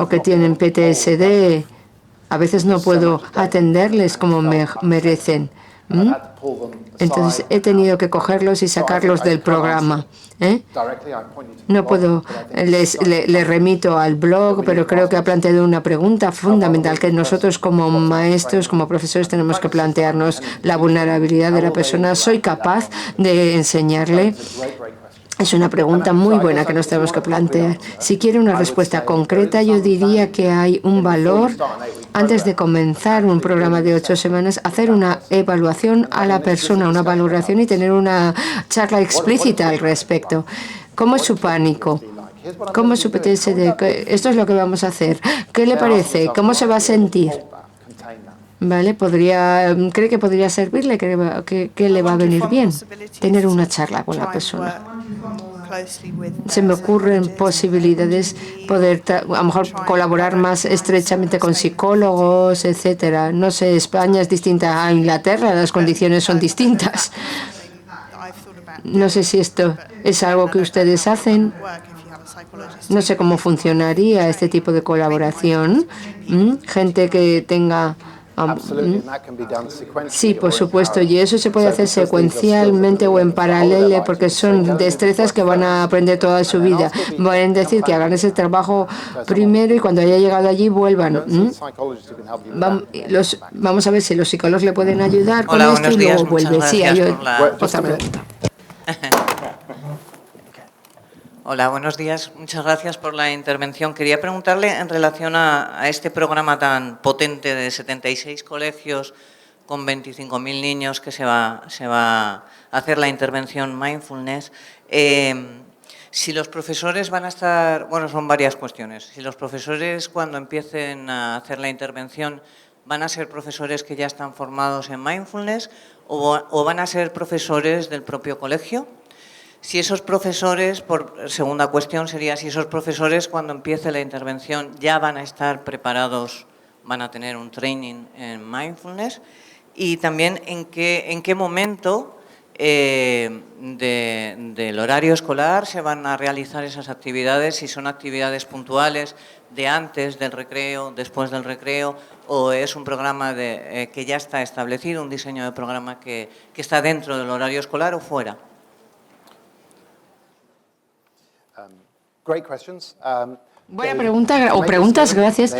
que tienen PTSD. A veces no puedo atenderles como merecen. Entonces he tenido que cogerlos y sacarlos del programa. No puedo, les remito al blog, pero creo que ha planteado una pregunta fundamental que nosotros como maestros, como profesores, tenemos que plantearnos: la vulnerabilidad de la persona. ¿Soy capaz de enseñarle? Es una pregunta muy buena que nos tenemos que plantear. Si quiere una respuesta concreta, yo diría que hay un valor, antes de comenzar un programa de 8 semanas, hacer una evaluación a la persona, una valoración y tener una charla explícita al respecto. ¿Cómo es su pánico? ¿Cómo es su PTSD? Esto es lo que vamos a hacer. ¿Qué le parece? ¿Cómo se va a sentir? ¿Vale? ¿Cree que podría servirle? ¿Que le va a venir bien? Tener una charla con la persona. Se me ocurren posibilidades, poder a lo mejor colaborar más estrechamente con psicólogos, etcétera. No sé, España es distinta a Inglaterra, las condiciones son distintas. No sé si esto es algo que ustedes hacen. No sé cómo funcionaría este tipo de colaboración. Gente que tenga... Sí, por supuesto, y eso se puede hacer secuencialmente o en paralelo, porque son destrezas que van a aprender toda su vida. Pueden decir que hagan ese trabajo primero y cuando haya llegado allí vuelvan. Vamos a ver si los psicólogos le pueden ayudar con esto y luego vuelve. Sí, hay otra pregunta. Hola, buenos días. Muchas gracias por la intervención. Quería preguntarle en relación a este programa tan potente de 76 colegios con 25.000 niños que se va a hacer la intervención Mindfulness. Si los profesores van a estar... Bueno, son varias cuestiones. Si los profesores, cuando empiecen a hacer la intervención, van a ser profesores que ya están formados en Mindfulness o van a ser profesores del propio colegio. Si esos profesores, segunda cuestión sería si esos profesores cuando empiece la intervención ya van a estar preparados, van a tener un training en mindfulness, y también en qué momento del horario escolar se van a realizar esas actividades, si son actividades puntuales de antes del recreo, después del recreo, o es un programa que ya está establecido, un diseño de programa que está dentro del horario escolar o fuera. Buena pregunta o preguntas, gracias.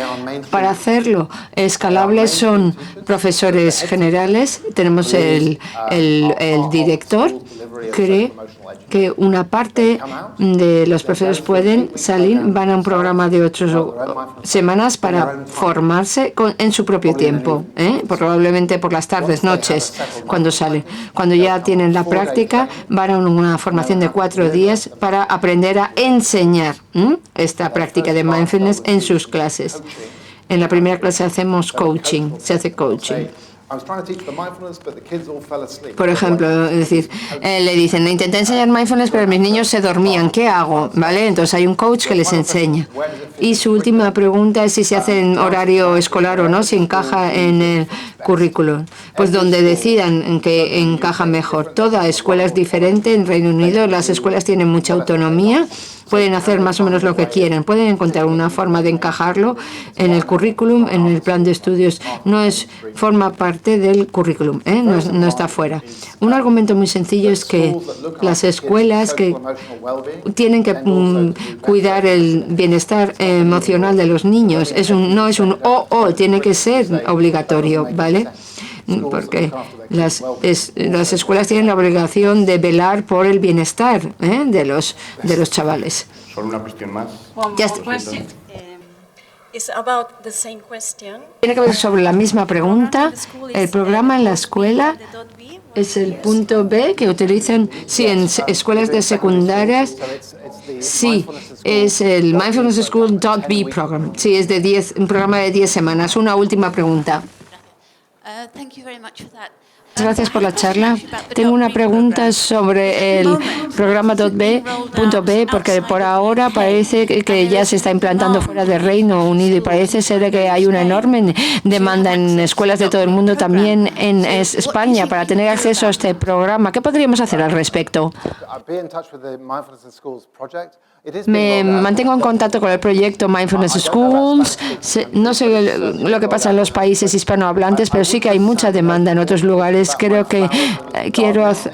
Para hacerlo escalables son profesores generales. Tenemos el director. Cree que una parte de los profesores pueden salir, van a un programa de 8 semanas para formarse en su propio tiempo, probablemente por las tardes, noches, cuando salen. Cuando ya tienen la práctica, van a una formación de 4 días para aprender a enseñar esta práctica de mindfulness en sus clases. En la primera clase hacemos coaching, se hace coaching. Por ejemplo, es decir, le dicen, intenté enseñar mindfulness, pero mis niños se dormían, ¿qué hago? ¿Vale? Entonces hay un coach que les enseña. Y su última pregunta es si se hace en horario escolar o no, si encaja en el currículum. Pues donde decidan que encaja mejor. Toda escuela es diferente. En Reino Unido las escuelas tienen mucha autonomía. Pueden hacer más o menos lo que quieren, pueden encontrar una forma de encajarlo en el currículum, en el plan de estudios. Forma parte del currículum, no está fuera. Un argumento muy sencillo es que las escuelas que tienen que cuidar el bienestar emocional de los niños, no es un tiene que ser obligatorio, ¿vale? Porque las escuelas tienen la obligación de velar por el bienestar de los chavales. Solo una cuestión más. Tiene que ver sobre la misma pregunta. El programa en la escuela es el punto B que utilizan en escuelas de secundarias. Sí, es el Mindfulness School.be program. Sí, es de un programa de 10 semanas. Una última pregunta. Gracias por la charla. Tengo una pregunta sobre el programa .b, porque por ahora parece que ya se está implantando fuera del Reino Unido y parece ser que hay una enorme demanda en escuelas de todo el mundo, también en España, para tener acceso a este programa. ¿Qué podríamos hacer al respecto? Me mantengo en contacto con el proyecto Mindfulness Schools. No sé lo que pasa en los países hispanohablantes, pero sí que hay mucha demanda en otros lugares. Creo que quiero hacer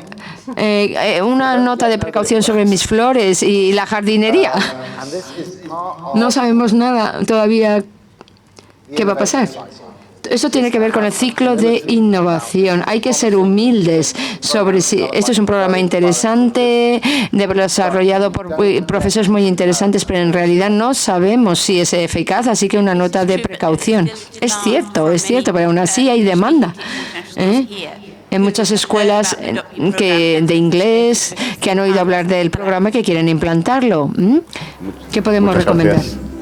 una nota de precaución sobre mis flores y la jardinería. No sabemos nada todavía qué va a pasar. Esto tiene que ver con el ciclo de innovación. Hay que ser humildes sobre si esto es un programa interesante, desarrollado por profesores muy interesantes, pero en realidad no sabemos si es eficaz, así que una nota de precaución. Es cierto, pero aún así hay demanda. En muchas escuelas de inglés que han oído hablar del programa y que quieren implantarlo. ¿Qué podemos recomendar? Gracias.